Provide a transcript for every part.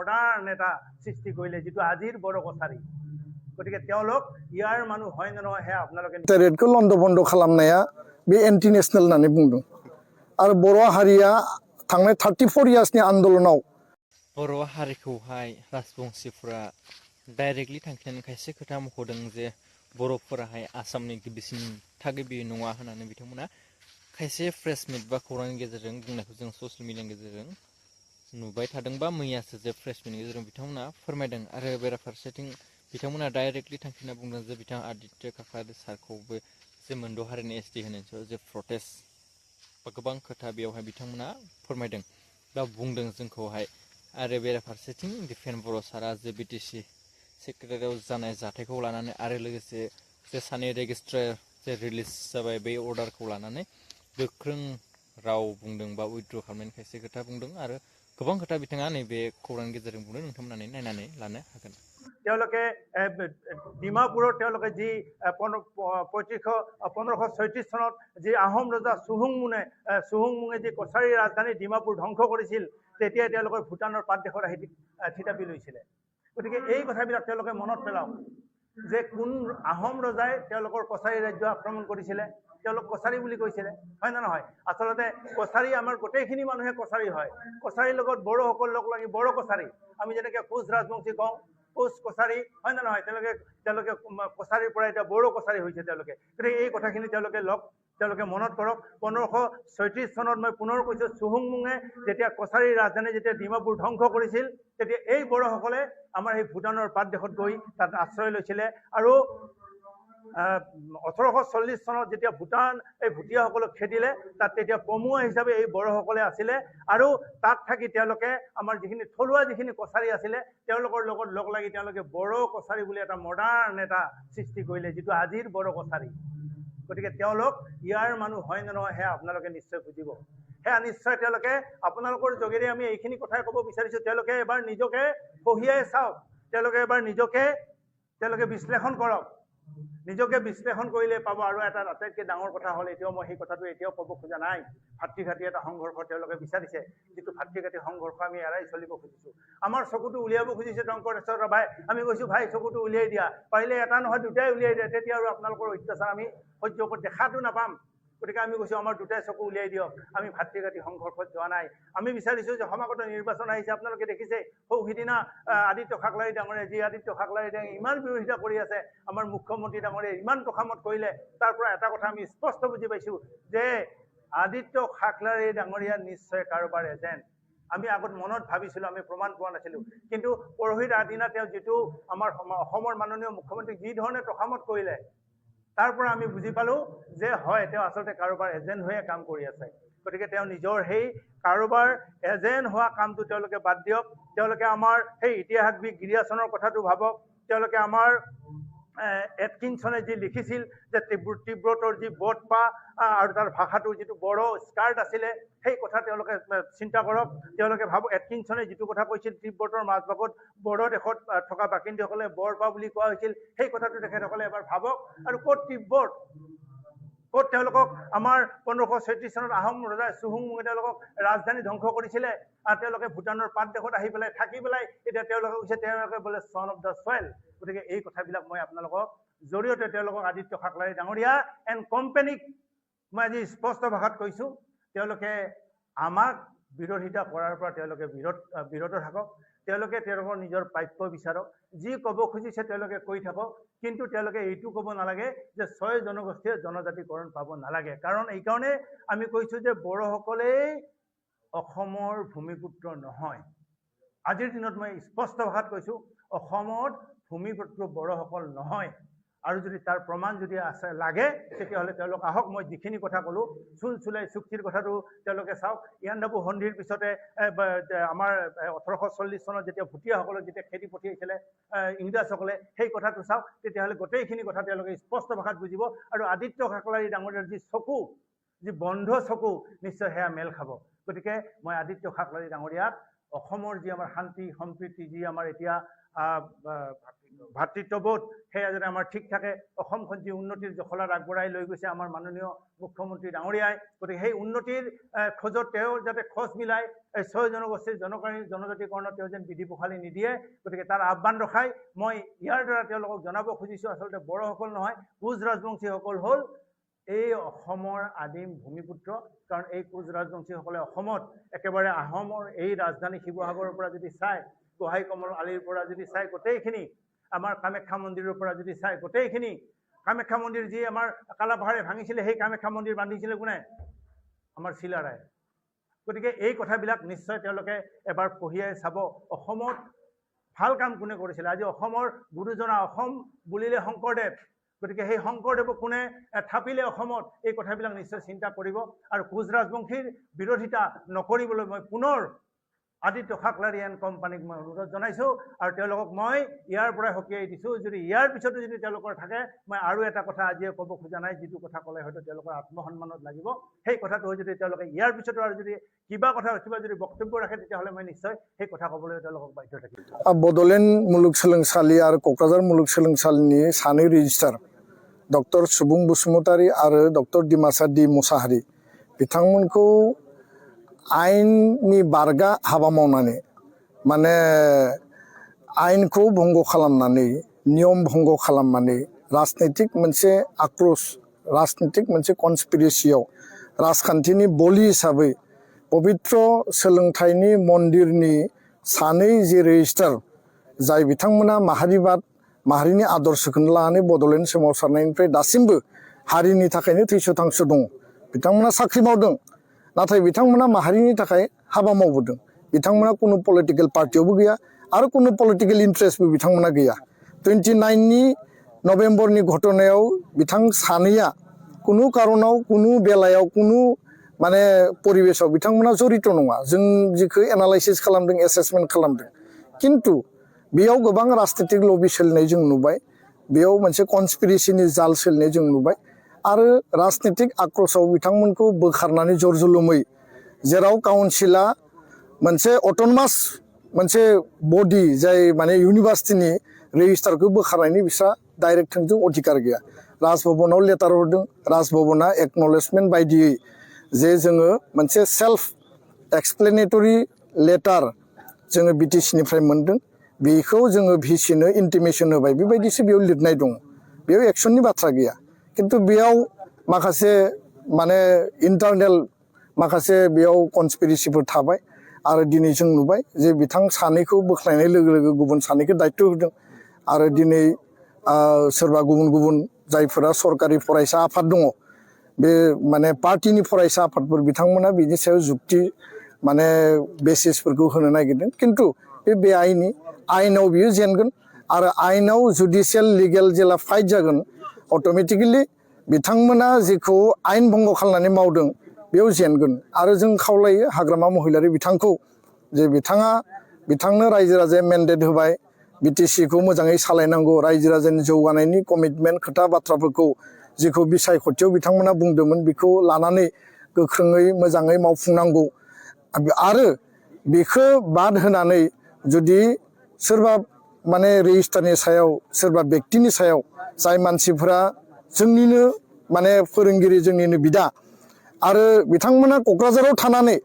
Modern এটা সৃষ্টি কৰিলে যিটো আজিৰ বড়ো কছাৰী গতিকে তেওঁলোক ইয়াৰ মানুহ হয় নে নহয় সেয়া আপোনালোকে रेडखौ लन्द बन्द खालामनाया बे एन्टि नेसनेल होननानै बुंदों आरो बर' हारिया थांनाय 34 इयार्सनि आन्दलनाव बर' हारिखौहाय राजबंसिफोरा डाइरेक्टलि थांखिनानै खायसे खोथा मख'दों जे बर'फोराहाय आसामनि गिबिसिन थागिबि नङा होननानै बिथांमोना खायसे प्रेस मिट बा खौरांनि गेजेरजों बुंनायखौ जों ससियेल मिडियानि गेजेरजों नुबाय थादों बा मैयासो जे प्रेस मिटनि गेजेरजों बिथांमोना फोरमायदों आरो बेराफारसेथिं बिथांमोना डाइरेक्टलि थांखिना बुंदों जे बिथां आदित्य काकरादे सारखौबो जे मोनद' हारिनि एसटि होनायनि सायाव जे प्रटेस्ट बा गोबां खोथा बेवहाय बिथांमोना फोरमायदों बा बुंदों जोंखौहाय आरो बेराफारसेथिं दिफेन बर' सारा जे बिटिसि सेक्रेटारियाव जानाय जाथायखौ लानानै आरो लोगोसे जे सानै रेजिस्ट्रार जे रिलिज जाबाय बे अर्डारखौ लानानै गोख्रों राव बुंदों बा उइथड्र खालामनायनि खायसे खोथा बुंदों आरो गोबां खोथा बिथाङा नैबे खौरांनि गेजेरजों बुंदों नोंथांमोना नायनानै लानो हागोन তেওঁলোকে ডিমাপুৰত তেওঁলোকে যি 1536 চনত যি আহোম ৰজা চুহুংমুঙে যি কছাৰী ৰাজধানী ডিমাপুৰ ধ্বংস কৰিছিল তেতিয়া তেওঁলোকৰ ভূটানৰ পাদদেশত আহি থিতাপি লৈছিলে গতিকে এই কথাবিলাক তেওঁলোকে মনত পেলাওক যে কোন আহোম ৰজাই তেওঁলোকৰ কছাৰী ৰাজ্য আক্ৰমণ কৰিছিলে তেওঁলোক কছাৰী বুলি কৈছিলে হয় না নহয় আচলতে কছাৰী আমাৰ গোটেইখিনি মানুহে কছাৰী হয় কছাৰীৰ লগত বড়োসকল লগ লাগি বড়ো কছাৰী আমি যেনেকৈ কোচ ৰাজবংশী কওঁ কোচ কছাৰী হয় না নহয় তেওঁলোকে কছাৰীৰ পৰা এতিয়া বড়ো কছাৰী হৈছে তেওঁলোকে গতিকে এই কথাখিনি তেওঁলোকে মনত কৰক 1536 চনত মই পুনৰ কৈছোঁ চুহুংমুঙে যেতিয়া কছাৰী ৰাজধানী যেতিয়া ডিমাপুৰ ধ্বংস কৰিছিল তেতিয়া এই বড়োসকলে আমাৰ এই ভূটানৰ পাদদেশত গৈ তাত আশ্ৰয় লৈছিলে আৰু 1840 চনত যেতিয়া ভূটান এই ভুটীয়াসকলক খেদিলে তাত তেতিয়া পমুৱা হিচাপে এই বড়োসকলে আছিলে আৰু তাত থাকি তেওঁলোকে আমাৰ যিখিনি থলুৱা যিখিনি কছাৰী আছিলে তেওঁলোকৰ লগত লগ লাগি তেওঁলোকে বড়ো কছাৰী বুলি এটা মডাৰ্ণ এটা সৃষ্টি কৰিলে যিটো আজিৰ বড়ো কছাৰী গতিকে তেওঁলোক ইয়াৰ মানুহ হয় নে নহয় সেয়া আপোনালোকে নিশ্চয় বুজিব সেয়া নিশ্চয় তেওঁলোকে আপোনালোকৰ যোগেৰে আমি এইখিনি কথাই ক'ব বিচাৰিছোঁ তেওঁলোকে এবাৰ নিজকে কঢ়িয়াই চাওক তেওঁলোকে এবাৰ তেওঁলোকে বিশ্লেষণ কৰক নিজকে বিশ্লেষণ কৰিলে পাব আৰু এটা আটাইতকৈ ডাঙৰ কথা হ'ল এতিয়াও মই সেই কথাটো এতিয়াও ক'ব খোজা নাই ভাতৃঘাতী এটা সংঘৰ্ষ তেওঁলোকে বিচাৰিছে যিটো ভাতৃঘাতী সংঘৰ্ষ আমি এৰাই চলিব খুজিছোঁ আমাৰ চকুটো উলিয়াব খুজিছে টংকৰেশ্বৰ ভাই আমি কৈছোঁ ভাই চকুটো উলিয়াই দিয়া পাৰিলে এটা নহয় দুটাই উলিয়াই দিয়া তেতিয়া আৰু আপোনালোকৰ অত্যাচাৰ আমি সহ্য কৰি দেখাটো নাপাম গতিকে আমি কৈছোঁ আমাৰ দুটাই চকু উলিয়াই দিয়ক আমি ভাতৃঘাতী সংঘৰ্ষত যোৱা নাই আমি বিচাৰিছোঁ যে সমাগত নিৰ্বাচন আহিছে আপোনালোকে দেখিছে সৌ সিদিনা আদিত্য খাকলাৰী ডাঙৰীয়া যি আদিত্য খাকলাৰী ডাঙৰীয়া ইমান বিৰোধিতা কৰি আছে আমাৰ মুখ্যমন্ত্ৰী ডাঙৰীয়া ইমান তোষামত কৰিলে তাৰ পৰা এটা কথা আমি স্পষ্ট বুজি পাইছোঁ যে আদিত্য খাকলাৰী ডাঙৰীয়া নিশ্চয় কাৰোবাৰ এজেণ্ট আমি আগত মনত ভাবিছিলোঁ আমি প্ৰমাণ পোৱা নাছিলোঁ কিন্তু পৰহিৰ আগদিনা তেওঁ যিটো আমাৰ অসমৰ মাননীয় মুখ্যমন্ত্ৰীক যি ধৰণে তোষামত কৰিলে তাৰ পৰা আমি বুজি পালোঁ যে হয় তেওঁ আচলতে কাৰোবাৰ এজেণ্ট হৈয়ে কাম কৰি আছে গতিকে তেওঁ নিজৰ সেই কাৰোবাৰ এজেণ্ট হোৱা কামটো তেওঁলোকে বাদ দিয়ক তেওঁলোকে আমাৰ সেই ইতিহাসবিদ গিৰিয়াসনৰ কথাটো ভাবক তেওঁলোকে আমাৰ এটকিনছনে যি লিখিছিল যে তিব্বতৰ যি বটপা আৰু তাৰ ভাষাটোৰ যিটো বড়ো স্কাৰ্ট আছিলে সেই কথা তেওঁলোকে চিন্তা কৰক তেওঁলোকে ভাবক এটকিনছনে যিটো কথা কৈছিল তিব্বতৰ মাজভাগত বড়ো দেশত থকা বাসিন্দাসকলে বৰপা বুলি কোৱা হৈছিল সেই কথাটো তেখেতসকলে এবাৰ ভাবক আৰু ক'ত তিব্বত ক'ত তেওঁলোকক আমাৰ 1536 চনত আহোম ৰজা চুহুংমুঙে তেওঁলোকক ৰাজধানী ধ্বংস কৰিছিলে আৰু তেওঁলোকে ভূটানৰ পাদদেশত আহি পেলাই থাকি পেলাই এতিয়া তেওঁলোকে কৈছে তেওঁলোকে বোলে চন অফ দ্য চইল গতিকে এই কথাবিলাক মই আপোনালোকক জৰিয়তে তেওঁলোকক আদিত্য খাকলাৰী ডাঙৰীয়া এণ্ড কোম্পানীক মই আজি স্পষ্ট ভাষাত কৈছোঁ তেওঁলোকে আমাক বিৰোধিতা কৰাৰ পৰা তেওঁলোকে বিৰত থাকক তেওঁলোকে তেওঁলোকৰ নিজৰ প্ৰাপ্য বিচাৰক যি ক'ব খুজিছে তেওঁলোকে কৈ থাকক কিন্তু তেওঁলোকে এইটো ক'ব নালাগে যে 6 জনগোষ্ঠীয়ে জনজাতিকৰণ পাব নালাগে কাৰণ এইকাৰণে আমি কৈছোঁ যে বড়োসকলেই অসমৰ ভূমিপুত্ৰ নহয় আজিৰ দিনত মই স্পষ্ট ভাষাত কৈছোঁ অসমত ভূমিপুত্ৰ বড়োসকল নহয় আৰু যদি তাৰ প্ৰমাণ যদি আছে লাগে তেতিয়াহ'লে তেওঁলোক আহক মই যিখিনি কথা ক'লোঁ চুলচুলাই চুক্তিৰ কথাটো তেওঁলোকে চাওক ইয়াণ্ডাবু সন্ধিৰ পিছতে আমাৰ 1840 চনত যেতিয়া ভুটীয়াসকলক যেতিয়া খেদি পঠিয়াইছিলে ইংৰাজসকলে সেই কথাটো চাওক তেতিয়াহ'লে গোটেইখিনি কথা তেওঁলোকে স্পষ্ট ভাষাত বুজিব আৰু আদিত্য খাকলাৰী ডাঙৰীয়াৰ যি চকু যি বন্ধ চকু নিশ্চয় সেয়া মেল খাব গতিকে মই আদিত্য খাকলাৰী ডাঙৰীয়াক অসমৰ যি আমাৰ শান্তি সম্প্ৰীতি যি আমাৰ এতিয়া ভাতৃত্ববোধ সেয়া যাতে আমাৰ ঠিক থাকে, অসমখন যি উন্নতিৰ জখলাত আগবঢ়াই লৈ গৈছে আমাৰ মাননীয় মুখ্যমন্ত্ৰী ডাঙৰীয়াই, গতিকে সেই উন্নতিৰ খোজত তেওঁ যাতে খোজ মিলাই এই 6 জনগোষ্ঠীৰ জনজাতিকৰণত তেওঁ যেন বিধি পখালি নিদিয়ে, গতিকে তাৰ আহ্বান ৰখাই মই ইয়াৰ দ্বাৰা তেওঁলোকক জনাব খুজিছোঁ, আচলতে বড়োসকল নহয়, কোচ ৰাজবংশীসকল হ'ল এই অসমৰ আদিম ভূমিপুত্ৰ। কাৰণ এই কোচ ৰাজবংশীসকলে অসমত একেবাৰে আহোমৰ এই ৰাজধানী শিৱসাগৰৰ পৰা যদি চাই, গোহাঁই কমল আলিৰ পৰা যদি চাই, গোটেইখিনি আমাৰ কামাখ্যা মন্দিৰৰ পৰা যদি চাই, গোটেইখিনি কামাখ্যা মন্দিৰ যি আমাৰ কালাপাহাৰে ভাঙিছিলে, সেই কামাখ্যা মন্দিৰ বান্ধিছিলে কোনে? আমাৰ চিলাৰায়। গতিকে এই কথাবিলাক নিশ্চয় তেওঁলোকে এবাৰ পঢ়িয়াই চাব। অসমত ভাল কাম কোনে কৰিছিলে? আজি অসমৰ গুৰুজনা, অসম বুলিলে শংকৰদেৱ, গতিকে সেই শংকৰদেৱক কোনে থাপিলে অসমত, এই কথাবিলাক নিশ্চয় চিন্তা কৰিব। আৰু কোচ ৰাজবংশীৰ বিৰোধিতা নকৰিবলৈ মই পুনৰ আদিত্য খাকলাৰী এণ্ড কোম্পানীক মই অনুৰোধ জনাইছোঁ, আৰু তেওঁলোকক মই ইয়াৰ পৰাই সকীয়াই দিছোঁ, যদি ইয়াৰ পিছতো যদি তেওঁলোকৰ থাকে, মই আৰু এটা কথা আজিয়ে ক'ব খোজা নাই, যিটো কথা ক'লে হয়তো তেওঁলোকৰ আত্মসন্মানত লাগিব, সেই কথাটো যদি তেওঁলোকে ইয়াৰ পিছতো আৰু যদি কিবা যদি বক্তব্য ৰাখে, তেতিয়াহ'লে মই নিশ্চয় সেই কথা ক'বলৈ তেওঁলোকক বাধ্য থাকিম। बड'लेण्ड मुलुगसोलोंसालि आरो क'क्राझार मुलुगसोलोंसालिनि सानै रेजिस्ट्रार डक्टर सुबुं बसुमतारी आरो डक्टर डिमासा डि मुसाहारि बिथांमोनखौ आयेननि बारगा हाबा मावनानै माने आयेनखौ भंग खालामनानै नियम भंग खालामनानै राजनैतिक मोनसे आक्रोश, राजनैतिक मोनसे कनस्पिरेसियाव राजखान्थिनि बलि हिसाबै पवित्र सोलोंथाइनि मन्दिरनि सानै जे रेजिस्ट्रार जाय बिथांमोना माहारिबाद माहारिनि आदर्शखौनो लानानै बड'लेण्ड सोमावसारनायनिफ्राय दासिमबो हारिनि थाखायनो थैस' थांस' दङ। बिथांमोना साख्रि मावदों, नाथाय बिथांमोना माहारिनि थाखाय हाबा मावबोदों। बिथांमोना कुनु पलिटिकेल पार्टियावबो गैया आरो कुनु पलिटिकेल इन्ट्रेस्टबो बिथांमोना गैया। 29 नभेम्बरनि घटनायाव बिथां सानैया कुनु कारनाव, कुनु बेलायाव, कुनु माने परिबेशाव बिथांमोना जरित नङा। जों जिखौ एनालाइसिस खालामदों, एसेसमेन्ट खालामदों, किन्तु बेयाव गोबां राजनैतिक लबि सोलिनाय जों नुबाय, बेयाव मोनसे कनस्पिरेसिनि जाल सोलिनाय जों नुबाय, आरो राजनैतिक आक्रोशआव बिथांमोनखौ बोखारनानै जरजुलुमै, जेराव काउन्सिला मोनसे अट'नमास मोनसे बडि जाय माने इउनिभार्सिटिनि रेजिस्टारखौ बोखारनायनि बिस्रा डाइरेक्ट थोंजों अधिकार गैया। राजभवनाव लेटार हरदों, राजभवना एक्न'लेजमेन्ट बायदियै जे जोङो मोनसे सेल्फ एक्सप्लेनेटरि लेटार जोङो बिटिसिनिफ्राय मोन्दों, बेखौ जोङो भिसिनो इन्टिमेसन होबाय, बेबायदिसो बेयाव लिरनाय दङ। बेयाव एक्सननि बाथ्रा गैया, किन्तु बेयाव माखासे माने इन्टारनेल माखासे बेयाव कनस्पिरेसिफोर थाबाय। आरो दिनै जों नुबाय जे बिथां सानैखौ बोख्लायनाय लोगो लोगो गुबुन सानैखौ दायित्व होदों, आरो दिनै सोरबा गुबुन गुबुन जायफोरा सरकारि फरायसा आफाद दङ, बे माने पार्टिनि फरायसा आफादफोर, बिथांमोना बिनि सायाव जुक्ति माने बेसिसफोरखौ होनो नागिरदों, किन्तु बे आयेनाव बियो जेनगोन, आरो आयेनाव जुडिसियेल लिगेल जेला फाइट जागोन, अट'मेटिकेलि बिथांमोना जेखौ आयेन भंग खालामनानै मावदों बेयाव जेनगोन। आरो जों खावलायो हाग्रामा महिलारि बिथांखौ, जे बिथांनो रायजो राजाया मेन्डेट होबाय, बिटिसिखौ मोजाङै सालायनांगौ, रायजो राजानि जौगानायनि कमिटमेन्ट खोथा बाथ्राफोरखौ जिखौ बिसायख'थियाव बिथांमोना बुंदोंमोन बेखौ लानानै गोख्रोङै मोजाङै मावफुंनांगौ। आरो बेखौ बाद होनानै जुदि सोरबा माने रेजिस्टारनि सायाव, सोरबा बेक्तिनि सायाव, जाय मानसिफोरा जोंनिनो माने फोरोंगिरि, जोंनिनो बिदा, आरो बिथांमोना क'क्राझाराव थानानै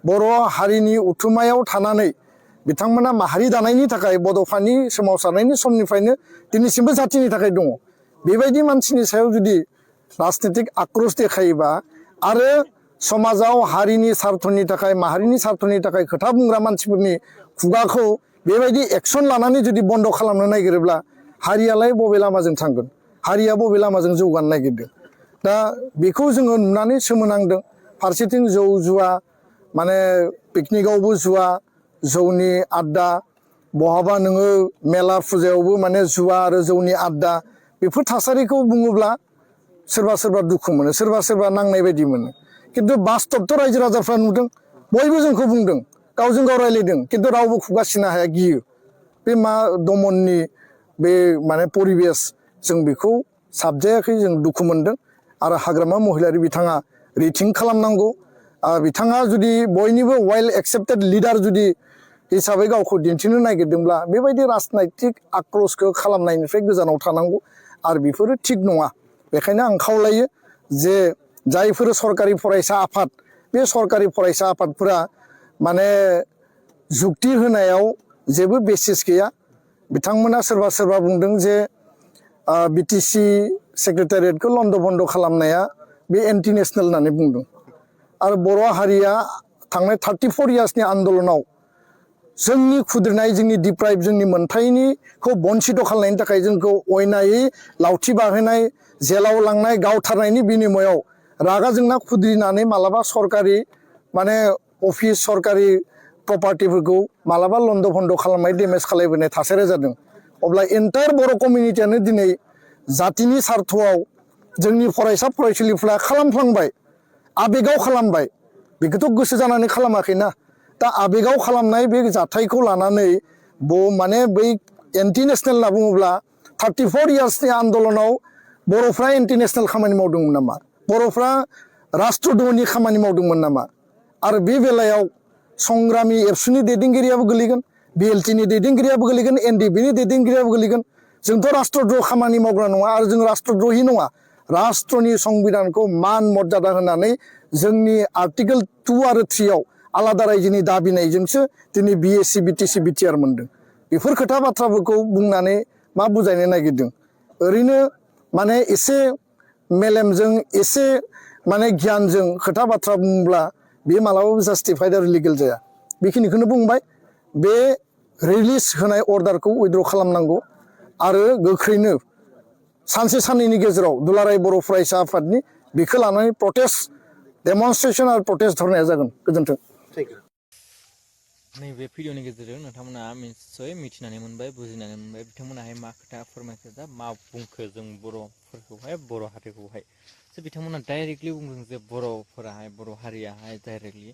बर' हारिनि उथुमायाव थानानै बिथांमोना माहारि दानायनि थाखाय बड'फानि सोमावसारनायनि समनिफ्रायनो दिनैसिमबो जाथिनि थाखाय दङ। बेबायदि मानसिनि सायाव जुदि राजनैतिक आक्रोश देखायोबा, आरो समाजाव हारिनि सार्थनि थाखाय, माहारिनि सार्थनि थाखाय खोथा बुंग्रा मानसिफोरनि खुगाखौ बेबायदि एक्सन लानानै जुदि बन्द खालामनो नागिरोब्ला हारियालाय बबे लामाजों थांगोन? हारिया बबे लामाजों जौगानो नागिरदों? दा बेखौ जोङो नुनानै सोमोनांदों। फारसेथिं जौ जुवा, माने पिकनिकआवबो जुवा, जौनि आड्डा, बहाबा नोङो मेला फुजायावबो माने जुवा आरो जौनि आड्डा, बेफोर थासारिखौ बुङोब्ला सोरबा सोरबा दुखु मोनो, सोरबा सोरबा नांनाय बायदि मोनो। किन्तु बास्तबथ' रायजो राजाफ्रा नुदों, बयबो जोंखौ बुंदों, गावजों गाव रायलायदों, किन्तु रावबो खुगा सिनो हाया, गियो। बे मा दमननि बे माने परिबेस, जों बेखौ साबजायाखै, जों दुखु मोनदों। आरो हाग्रामा महिलारि बिथाङा रिथिं खालामनांगौ। बिथाङा जुदि बयनिबो वेल एक्सेप्टेड लिडार जुदि हिसाबै गावखौ दिन्थिनो नागिरदोंब्ला बेबायदि राजनैतिक आक्रोशखौ खालामनायनिफ्राय गोजानाव थानांगौ आरो बेफोरो थिग नङा। बेखायनो आं खावलायो जे जायफोर सरकारि फरायसा आफाद बे सरकारि फरायसा आफादफोरा माने जुक्ति होनायाव जेबो बेसिस गैया। बिथांमोना सोरबा सोरबा बुंदों जे बिटिसि सेक्रेटारियेटखौ लन्ड' बन्द' खालामनाया बे एन्टि नेसनेल होननानै बुंदों आरो बर' हारिया थांनाय 34 इयार्सनि आन्दलनाव जोंनि खुद्रिनाय जोंनि डिप्राइभ जोंनि मोनथायनिखौ बन्सित खालामनायनि थाखाय जोंखौ अयनायै लावथि बाहोनाय जेलाव लांनाय गावथारनायनि बिनिमयाव रागा जोंना खुद्रिनानै मालाबा सरकारि माने अफिस सरकारि प्रपार्टिफोरखौ मालाबा लन्ड' बन्द' खालामनाय डेमेज खालामबोनाय थासारिया जादों। अब्ला एन्टायार बर' कमिउनिटियानो दिनै जातिनि सार्थआव जोंनि फरायसा फरायसुलिफ्रा खालामफ्लांबाय आबेगाव खालामबाय बेखौथ' गोसो जानानै खालामाखैना। दा आबेगाव खालामनाय बे जाथायखौ लानानै माने बै एन्टि नेसनेल होनना बुङोब्ला 34 इयार्सनि आन्दलनाव बर'फ्रा एन्टि नेसनेल खामानि मावदोंमोन नामा? बर'फ्रा राष्ट्रद्रहनि खामानि मावदोंमोन नामा? आरो बे बेलायाव संग्रामि एबसुनि दैदेनगिरियाबो गोलैगोन, बिएलटिनि दैदेनगिरियाबो गोलैगोन, एनडिबिनि दैदेनगिरियाबो गोलैगोन। जोंथ' राष्ट्रद्रह खामानि मावग्रा नङा आरो जों राष्ट्रद्रहि नङा। राष्ट्रनि संबिधानखौ मान मर्यादा होनानै जोंनि आर्टिकेल 2 आरो 3 आव आलादा रायजोनि दाबिनायजोंसो दिनै बिएसि बिटिसि बिटिआर मोनदों। बेफोर खोथा बाथ्राफोरखौ बुंनानै मा बुजायनो नागिरदों? ओरैनो माने एसे मेलेमजों एसे माने गियानजों खोथा बाथ्रा बुंब्ला बे मालाबाबो जास्टिफाइड आरो लिगेल जाया। बेखिनिखौनो बुंबाय। बे रिलिज होनाय अर्डारखौ उइथड्र खालामनांगौ आरो गोख्रैनो सानसे साननैनि गेजेराव दुलाराय बर' फरायसा आफादनि बेखौ लानानै प्रटेस्ट डेमनस्ट्रेसन आरो प्रटेस्ट धरनाया जागोन। गोजोन्थों। नैबे भिडिअनि गेजेरजों नोंथांमोना निस्सय मिथिनानै मोनबाय, बुजिनानै मोनबाय बिथांमोनाहाय मा खोथा फोरमायखो दा मा बुंखो जों बर'फोरखौहाय बर' हारिखौहाय। बिथांमोना डाइरेक्टलि बुंदों जे बर'फोराहाय बर' हारियाहाय डाइरेक्टलि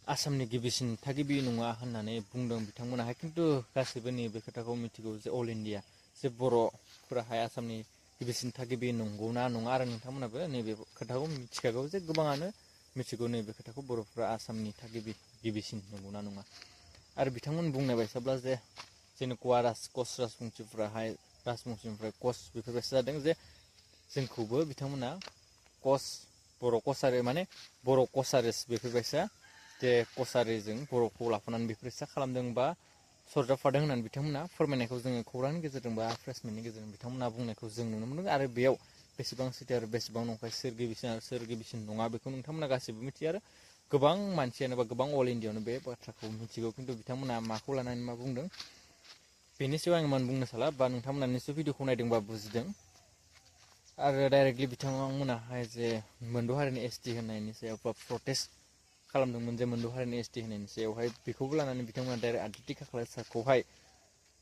आसामनि गिबिसिन थागिबि नङा होननानै बुंदों बिथांमोनाहाय। खिन्थु गासैबो नैबे खोथाखौ मिथिगौ जे अल इण्डिया जे बर'फोराहाय आसामनि गिबिसिन थागिबि नंगौना नङा आरो नोंथांमोनाबो नैबे खोथाखौ मिथिखागौ जे गोबाङानो मिथिगौ नैबे खोथाखौ बर'फोरा आसामनि थागिबि गिबिसिन नंगौना नङा। आरो बिथांमोन बुंनाय बायसाब्ला जे जेनेकुवा कच राजबंसिफ्राहाय राजबंसिनिफ्राय कच बेफोरबायसा जादों जे जोंखौबो बिथांमोना कच बर' कसारि माने बर' कसारिस बेफोरबायसा जे कसारिजों बर'खौ लाफानानै बेफोरबायसा खालामदों बा सरजाबफादों होननानै बिथांमोना फोरमायनायखौ जोङो खौरांनि गेजेरजों बा प्रेसमेन्टनि गेजेरजों बिथांमोना बुंनायखौ जों नुनो मोनदों। आरो बेयाव बेसेबां सैथो आरो बेसेबां नंखाय सोर गिबिसिन आरो सोर गिबिसिन नङा बेखौ नोंथांमोना गासैबो मिथियो आरो गोबां मानसियानो बा गोबां अल इण्डियाआवनो बे बाथ्राखौ मिथिगौ। खिन्थु बिथांमोना माखौ लानानै मा बुंदों बेनि सायाव आं इमान बुंनो सानला बा नोंथांमोना निस्सय भिडिअखौ नायदोंबा बुजिदों। आरो डाइरेक्टलि बिथांमोनाहाय जे मोनद' हारिनि एसटि होननायनि सायाव बा प्रटेस्ट खालामदोंमोन जे मोनद' हारिनि एसटि होनायनि सायावहाय बेखौबो लानानै बिथांमोना डाइरेक्ट आदित्य काकला सारखौहाय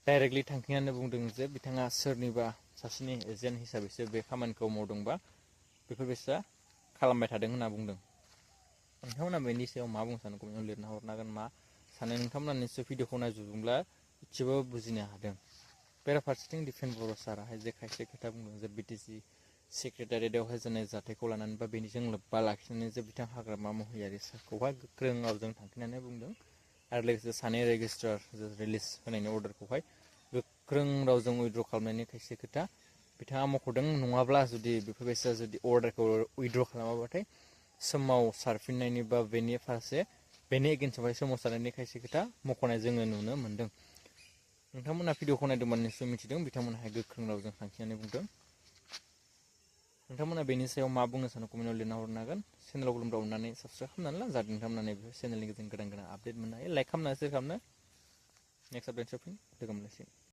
डाइरेक्टलि थांखिनानै बुंदों जे बिथाङा सोरनिबा सासेनि एजेन्ट हिसाबैसो बे खामानिखौ मावदोंबा बेफोरबायसा खालामबाय थादों होनना बुंदों। नोंथांमोना बेनि सायाव मा बुंनो सानो कमेन्टआव लिरना हरनो हागोन। मा सानो नोंथांमोना निस्सय भिडिअखौ नायजोबदोंब्ला एसेबाबो बुजिनो हादों। बेराफारसेथिं दिफेन बर' साराहाय जे खायसे खोथा बुंदों जे बिटिसि सेक्रेटारियेटआवहाय जानाय जाथायखौ लानानै बा बेनिजों लोब्बा लाखिनानै जे बिथां हाग्रामा महियारि सारखौहाय गोख्रों रावजों थांखिनानै बुंदों आरो लोगोसे सानै रेजिस्ट्रार रिलिज होनायनि अर्डारखौहाय गोख्रों रावजों उइथड्र खालामनायनि खायसे खोथा बिथाङा मख'दों। नङाब्ला जुदि बेफोरबायसा जुदि अर्डारखौ उइथड्र खालामाबाथाय सोमावसारफिननायनि बा बेनि फारसे बेनि एगेन्स्टआवहाय सोमावसारनायनि खायसे खोथा मख'नाय जोङो नुनो मोन्दों। नोंथांमोना भिडिअखौ नायदोंबा निस्सय मिथिदों बिथांमोनहाय गोख्रों रावजों थांखिनानै बुंदों। नोंथांमोना बेनि सायाव मा बुंनो सानो कमेन्टआव लिरना हरनो हागोन। चेनेलाव खुलुमब्ला अननानै साबसक्राइब खालामनानै ला जाहाथे नोंथांमोना बे चेनेलनि गेजेरजों गोदान गोदान आपडेट मोननो हायो। लाइक खालामना शेयार खालामनो नेक्स्ट आपडेटआव फिन लोगो मोनलायसिगोन।